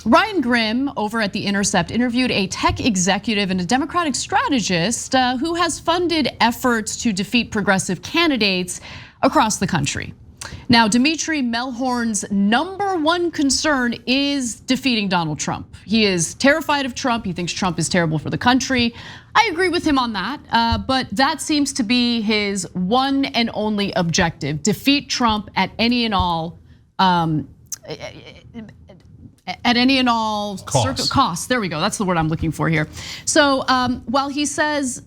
Ryan Grimm over at The Intercept interviewed a tech executive and a Democratic strategist who has funded efforts to defeat progressive candidates across the country. Now, Dimitri Mehlhorn's #1 concern is defeating Donald Trump. He is terrified of Trump. He thinks Trump is terrible for the country. I agree with him on that, but that seems to be his one and only objective: defeat Trump at any and all cost. There we go. That's the word I'm looking for here. So while he says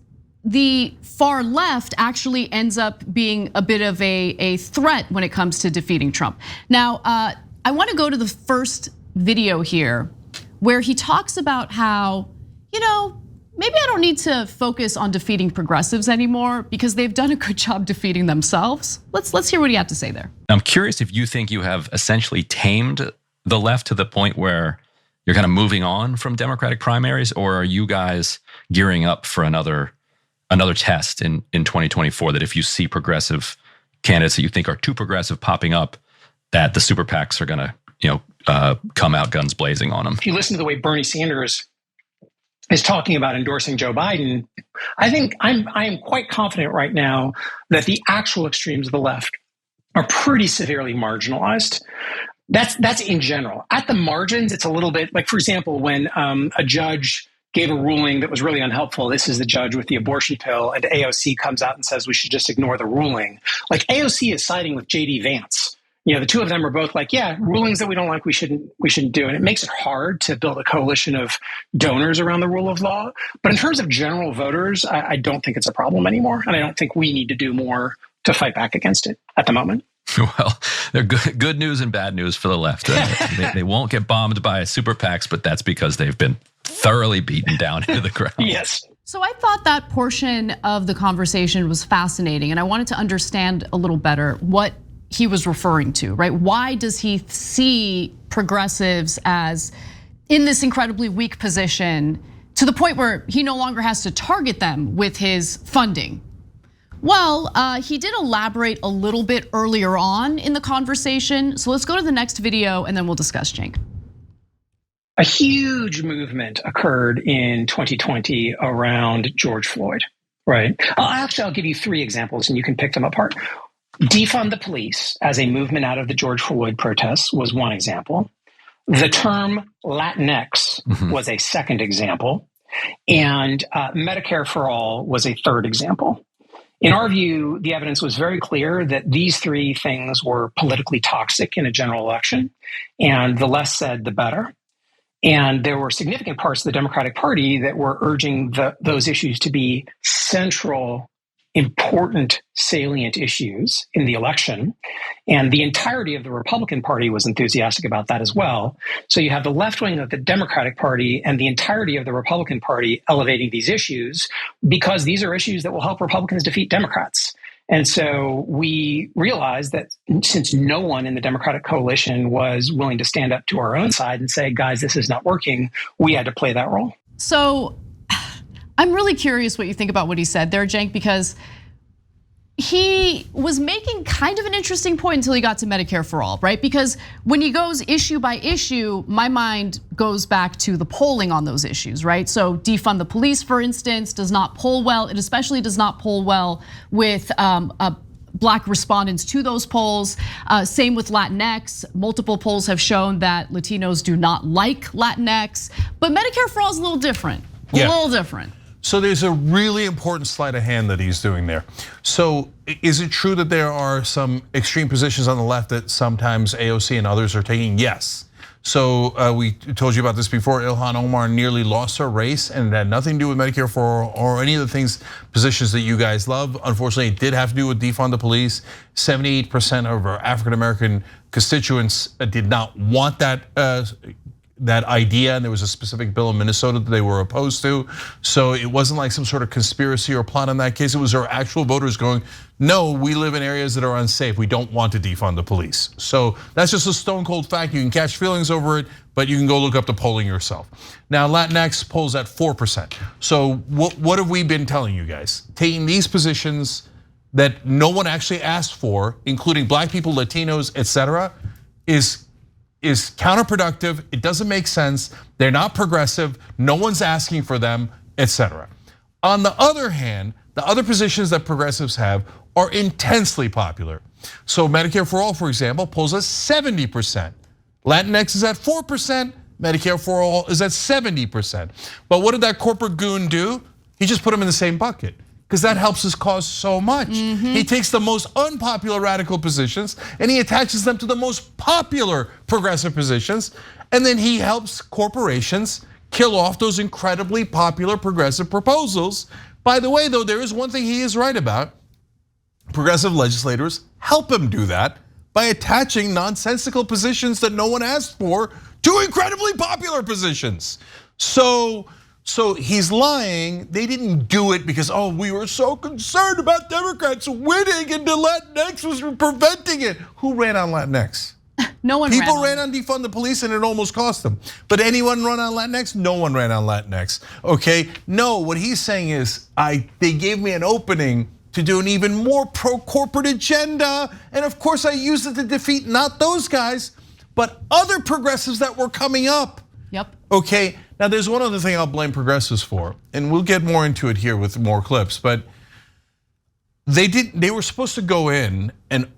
the far left actually ends up being a bit of a threat when it comes to defeating Trump. Now, I want to go to the first video here where he talks about how, maybe I don't need to focus on defeating progressives anymore because they've done a good job defeating themselves. Let's hear what he had to say there. I'm curious if you think you have essentially tamed the left to the point where you're kind of moving on from Democratic primaries, or are you guys gearing up for another test in 2024, that if you see progressive candidates that you think are too progressive popping up, that the super PACs are gonna, come out guns blazing on them? If you listen to the way Bernie Sanders is talking about endorsing Joe Biden, I think I am quite confident right now that the actual extremes of the left are pretty severely marginalized. That's in general. At the margins, it's a little bit like, for example, when a judge gave a ruling that was really unhelpful. This is the judge with the abortion pill, and AOC comes out and says we should just ignore the ruling. Like, AOC is siding with JD Vance. The two of them are both like, yeah, rulings that we don't like, we shouldn't do. And it makes it hard to build a coalition of donors around the rule of law. But in terms of general voters, I don't think it's a problem anymore. And I don't think we need to do more to fight back against it at the moment. Well, they're good news and bad news for the left. They won't get bombed by super PACs, but that's because they've been thoroughly beaten down into the ground. Yes. So I thought that portion of the conversation was fascinating, and I wanted to understand a little better what he was referring to, right? Why does he see progressives as in this incredibly weak position to the point where he no longer has to target them with his funding? Well, he did elaborate a little bit earlier on in the conversation. So let's go to the next video and then we'll discuss, Cenk. A huge movement occurred in 2020 around George Floyd, right? I'll give you 3 examples and you can pick them apart. Defund the police as a movement out of the George Floyd protests was one example. The term Latinx was a second example. And Medicare for All was a third example. In our view, the evidence was very clear that these 3 things were politically toxic in a general election, and the less said, the better. And there were significant parts of the Democratic Party that were urging those issues to be central, important, salient issues in the election. And the entirety of the Republican Party was enthusiastic about that as well. So you have the left wing of the Democratic Party and the entirety of the Republican Party elevating these issues because these are issues that will help Republicans defeat Democrats. And so we realized that since no one in the Democratic coalition was willing to stand up to our own side and say, guys, this is not working, we had to play that role. So I'm really curious what you think about what he said there, Cenk, because he was making kind of an interesting point until he got to Medicare for All, right? Because when he goes issue by issue, my mind goes back to the polling on those issues, right? So defund the police, for instance, does not poll well. It especially does not poll well with Black respondents to those polls. Same with Latinx. Multiple polls have shown that Latinos do not like Latinx, but Medicare for All is a little different, a little different. So there's a really important sleight of hand that he's doing there. So is it true that there are some extreme positions on the left that sometimes AOC and others are taking? Yes. So we told you about this before. Ilhan Omar nearly lost her race, and it had nothing to do with Medicare for All or any of the things, positions that you guys love. Unfortunately, it did have to do with defund the police. 78% of our African-American constituents did not want that idea, and there was a specific bill in Minnesota that they were opposed to. So it wasn't like some sort of conspiracy or plot in that case. It was our actual voters going, no, we live in areas that are unsafe. We don't want to defund the police. So that's just a stone cold fact. You can catch feelings over it, but you can go look up the polling yourself. Now, Latinx polls at 4%. So what have we been telling you guys? Taking these positions that no one actually asked for, including Black people, Latinos, etc., is is counterproductive. It doesn't make sense. They're not progressive. No one's asking for them, etc. On the other hand, the other positions that progressives have are intensely popular. So Medicare for All, for example, polls at 70%. Latinx is at 4%. Medicare for All is at 70%. But what did that corporate goon do? He just put them in the same bucket, because that helps his cause so much. He takes the most unpopular radical positions and he attaches them to the most popular progressive positions, and then he helps corporations kill off those incredibly popular progressive proposals. By the way, though, there is one thing he is right about. Progressive legislators help him do that by attaching nonsensical positions that no one asked for to incredibly popular positions. So he's lying. They didn't do it because, oh, we were so concerned about Democrats winning and the Latinx was preventing it. Who ran on Latinx? No one. People ran on defund the police and it almost cost them. But anyone run on Latinx? No one ran on Latinx. Okay, no, what he's saying is they gave me an opening to do an even more pro-corporate agenda. And of course I used it to defeat not those guys, but other progressives that were coming up. Yep. Okay, now there's one other thing I'll blame progressives for, and we'll get more into it here with more clips, but they were supposed to go in, and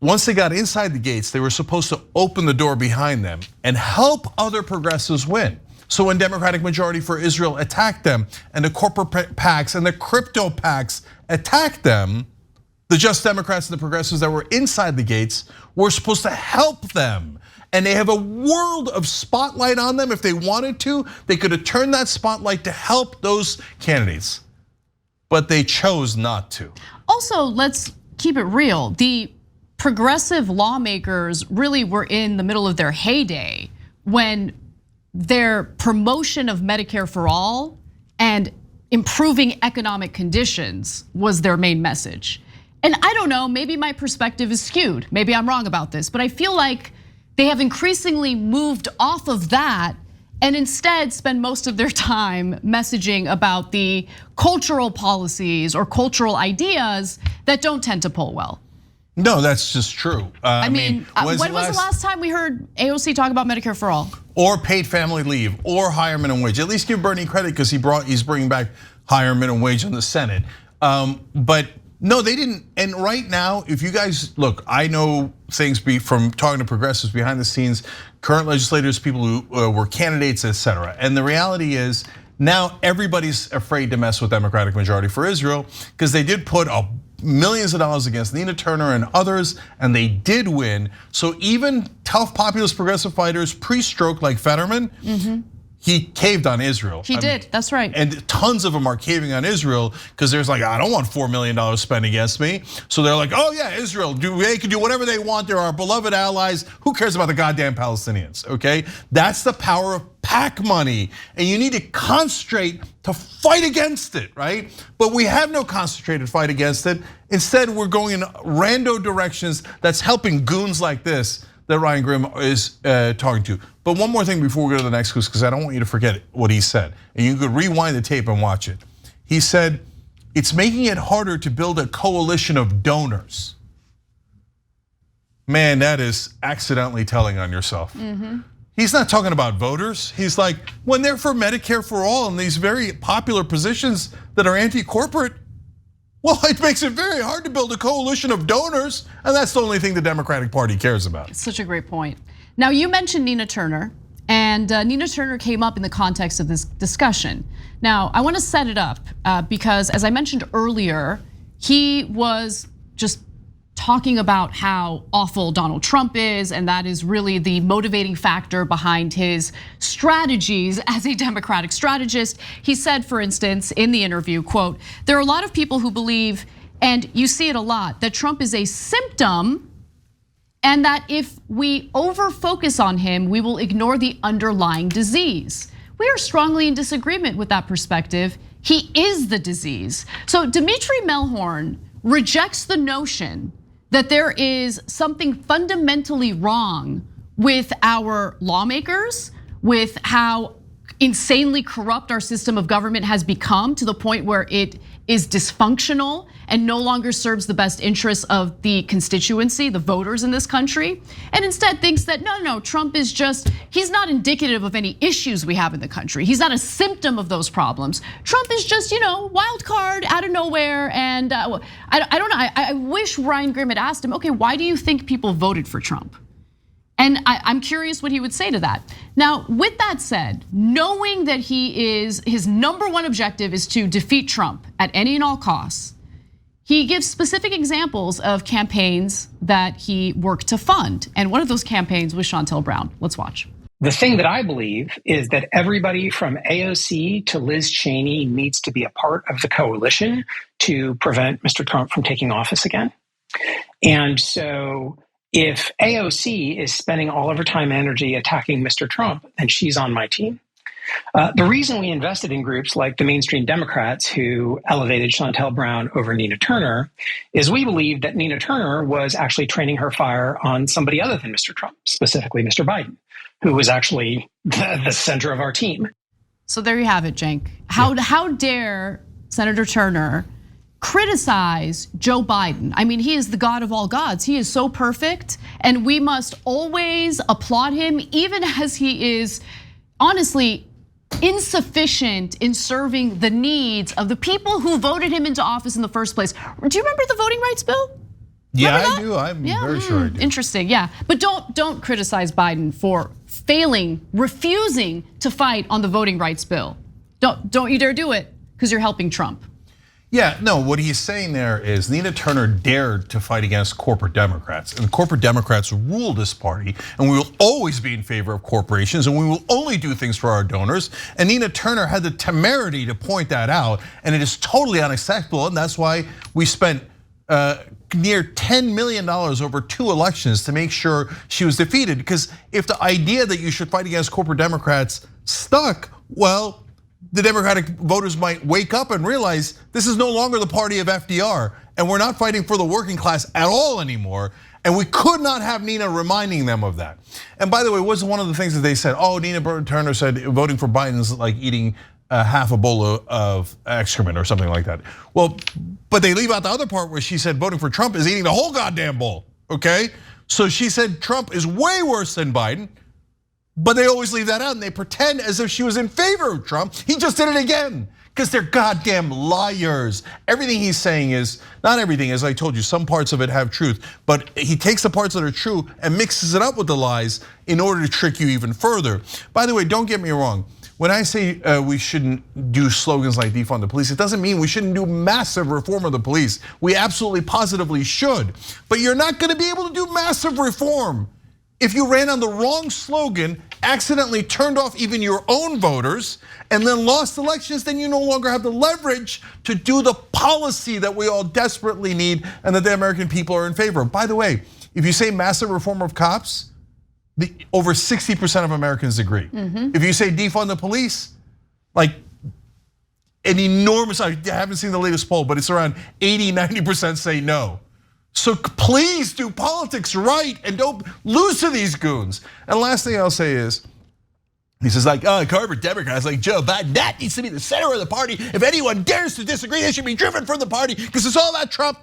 once they got inside the gates, they were supposed to open the door behind them and help other progressives win. So when Democratic Majority for Israel attacked them and the corporate PACs and the crypto PACs attacked them, the Just Democrats and the progressives that were inside the gates were supposed to help them. And they have a world of spotlight on them. If they wanted to, they could have turned that spotlight to help those candidates, but they chose not to. Also, let's keep it real. The progressive lawmakers really were in the middle of their heyday when their promotion of Medicare for All and improving economic conditions was their main message. And I don't know, maybe my perspective is skewed. Maybe I'm wrong about this, but I feel like they have increasingly moved off of that and instead spend most of their time messaging about the cultural policies or cultural ideas that don't tend to poll well. No, that's just true. I mean, when was the last time we heard AOC talk about Medicare for All? Or paid family leave, or higher minimum wage. At least give Bernie credit because he's bringing back higher minimum wage in the Senate. But no, they didn't. And right now, if you guys look, I know things from talking to progressives behind the scenes, current legislators, people who were candidates, etc. And the reality is now everybody's afraid to mess with Democratic Majority for Israel because they did put millions of dollars against Nina Turner and others, and they did win. So even tough populist progressive fighters pre-stroke like Fetterman, he caved on Israel. He did, that's right. And tons of them are caving on Israel because there's like, I don't want $4 million spent against me. So they're like, oh yeah, Israel, they can do whatever they want. They're our beloved allies. Who cares about the goddamn Palestinians, okay? That's the power of PAC money, and you need to concentrate to fight against it, right? But we have no concentrated fight against it. Instead, we're going in rando directions that's helping goons like this that Ryan Grimm is talking to. But one more thing before we go to the next quiz, because I don't want you to forget what he said. And you could rewind the tape and watch it. He said, it's making it harder to build a coalition of donors. Man, that is accidentally telling on yourself. He's not talking about voters. He's like, when they're for Medicare for All and these very popular positions that are anti-corporate, well, it makes it very hard to build a coalition of donors, and that's the only thing the Democratic Party cares about. It's such a great point. Now, you mentioned Nina Turner, and Nina Turner came up in the context of this discussion. Now, I want to set it up because, as I mentioned earlier, he was just talking about how awful Donald Trump is, and that is really the motivating factor behind his strategies as a Democratic strategist. He said, for instance, in the interview, quote, there are a lot of people who believe, and you see it a lot, that Trump is a symptom, and that if we over-focus on him, we will ignore the underlying disease. We are strongly in disagreement with that perspective. He is the disease. So Dimitri Mehlhorn rejects the notion that there is something fundamentally wrong with our lawmakers, with how insanely corrupt our system of government has become to the point where it is dysfunctional and no longer serves the best interests of the constituency, the voters in this country, and instead thinks that no, Trump is he's not indicative of any issues we have in the country. He's not a symptom of those problems. Trump is just, wild card out of nowhere. And I don't know, I wish Ryan Grim had asked him, okay, why do you think people voted for Trump? And I'm curious what he would say to that. Now, with that said, knowing that his number one objective is to defeat Trump at any and all costs, he gives specific examples of campaigns that he worked to fund. And one of those campaigns was Shontel Brown. Let's watch. The thing that I believe is that everybody from AOC to Liz Cheney needs to be a part of the coalition to prevent Mr. Trump from taking office again. And so if AOC is spending all of her time and energy attacking Mr. Trump, then she's on my team. The reason we invested in groups like the mainstream Democrats who elevated Shontel Brown over Nina Turner is we believe that Nina Turner was actually training her fire on somebody other than Mr. Trump, specifically Mr. Biden, who was actually the center of our team. So there you have it, Cenk. How dare Senator Turner criticize Joe Biden? I mean, he is the God of all gods. He is so perfect, and we must always applaud him, even as he is honestly insufficient in serving the needs of the people who voted him into office in the first place. Do you remember the voting rights bill? Yeah, I do. I'm very sure I do. Interesting, yeah. But don't criticize Biden for refusing to fight on the voting rights bill. Don't you dare do it, because you're helping Trump. Yeah, no, what he's saying there is Nina Turner dared to fight against corporate Democrats, and corporate Democrats rule this party, and we will always be in favor of corporations, and we will only do things for our donors. And Nina Turner had the temerity to point that out, and it is totally unacceptable, and that's why we spent near $10 million over 2 elections to make sure she was defeated. Because if the idea that you should fight against corporate Democrats stuck, well, the Democratic voters might wake up and realize this is no longer the party of FDR, and we're not fighting for the working class at all anymore. And we could not have Nina reminding them of that. And by the way, wasn't one of the things that they said, Nina Turner said voting for Biden is like eating half a bowl of excrement or something like that. Well, but they leave out the other part where she said voting for Trump is eating the whole goddamn bowl, okay? So she said Trump is way worse than Biden. But they always leave that out and they pretend as if she was in favor of Trump. He just did it again because they're goddamn liars. Everything he's saying is, not everything, as I told you, some parts of it have truth, but he takes the parts that are true and mixes it up with the lies in order to trick you even further. By the way, don't get me wrong. When I say we shouldn't do slogans like defund the police, it doesn't mean we shouldn't do massive reform of the police. We absolutely positively should, but you're not gonna be able to do massive reform if you ran on the wrong slogan, accidentally turned off even your own voters, and then lost elections, then you no longer have the leverage to do the policy that we all desperately need and that the American people are in favor of. By the way, if you say massive reform of cops, over 60% of Americans agree. If you say defund the police, like an enormous, I haven't seen the latest poll, but it's around 80, 90% say no. So please do politics right and don't lose to these goons. And last thing I'll say is, he says like, corporate Democrats like Joe Biden, that needs to be the center of the party. If anyone dares to disagree, they should be driven from the party because it's all about Trump.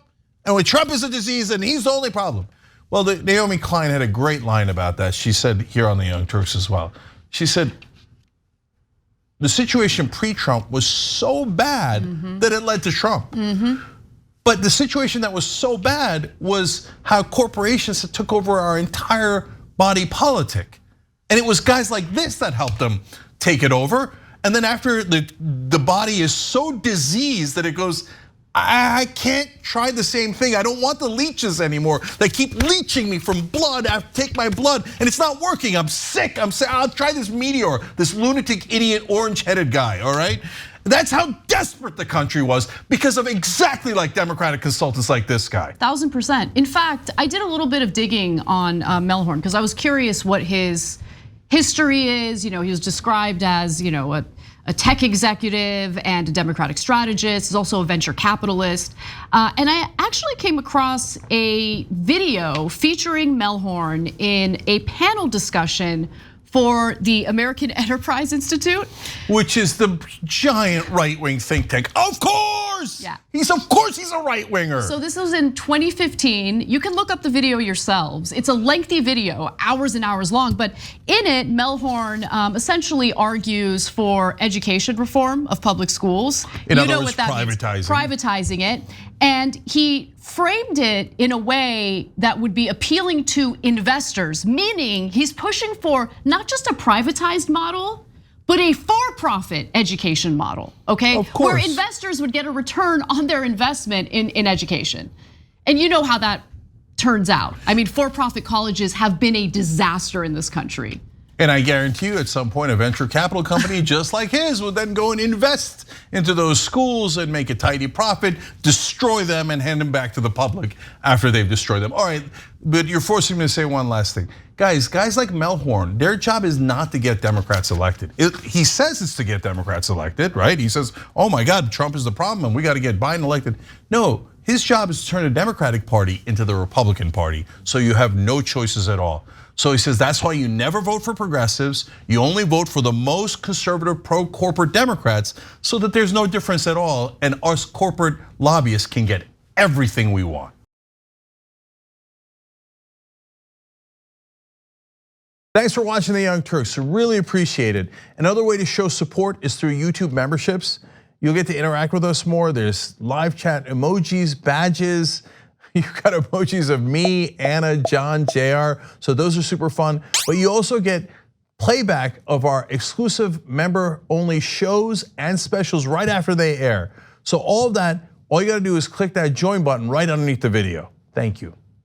And when Trump is a disease and he's the only problem. Well, Naomi Klein had a great line about that. She said here on the Young Turks as well. She said, the situation pre-Trump was so bad that it led to Trump. But the situation that was so bad was how corporations took over our entire body politic. And it was guys like this that helped them take it over. And then after the body is so diseased that it goes, I can't try the same thing. I don't want the leeches anymore. They keep leeching me from blood. I have to take my blood and it's not working. I'm sick. I'll try this Meteor, this lunatic, idiot, orange-headed guy, all right? That's how desperate the country was because of exactly like Democratic consultants like this guy. 1000%. In fact, I did a little bit of digging on Mehlhorn because I was curious what his history is. He was described as a tech executive and a Democratic strategist. He's also a venture capitalist. And I actually came across a video featuring Mehlhorn in a panel discussion for the American Enterprise Institute, which is the giant right-wing think tank. Of course. course. Yeah. He's a right winger. So this was in 2015. You can look up the video yourselves. It's a lengthy video, hours and hours long, but in it, Mehlhorn essentially argues for education reform of public schools. In other words, privatizing it. And he framed it in a way that would be appealing to investors, meaning he's pushing for not just a privatized model, but a for-profit education model, okay? Of course. Where investors would get a return on their investment in education. And you know how that turns out. I mean, for-profit colleges have been a disaster in this country. And I guarantee you at some point a venture capital company just like his would then go and invest into those schools and make a tidy profit, destroy them and hand them back to the public after they've destroyed them. All right, but you're forcing me to say one last thing. Guys like Mehlhorn, their job is not to get Democrats elected. He says it's to get Democrats elected, right? He says, oh my God, Trump is the problem and we got to get Biden elected. No, his job is to turn the Democratic Party into the Republican Party, so you have no choices at all. So he says that's why you never vote for progressives. You only vote for the most conservative pro-corporate Democrats so that there's no difference at all and us corporate lobbyists can get everything we want. Thanks for watching The Young Turks, really appreciate it. Another way to show support is through YouTube memberships. You'll get to interact with us more. There's live chat emojis, badges. You've got emojis of me, Anna, John, JR. So those are super fun. But you also get playback of our exclusive member-only shows and specials right after they air. So all of that, all you gotta do is click that join button right underneath the video. Thank you.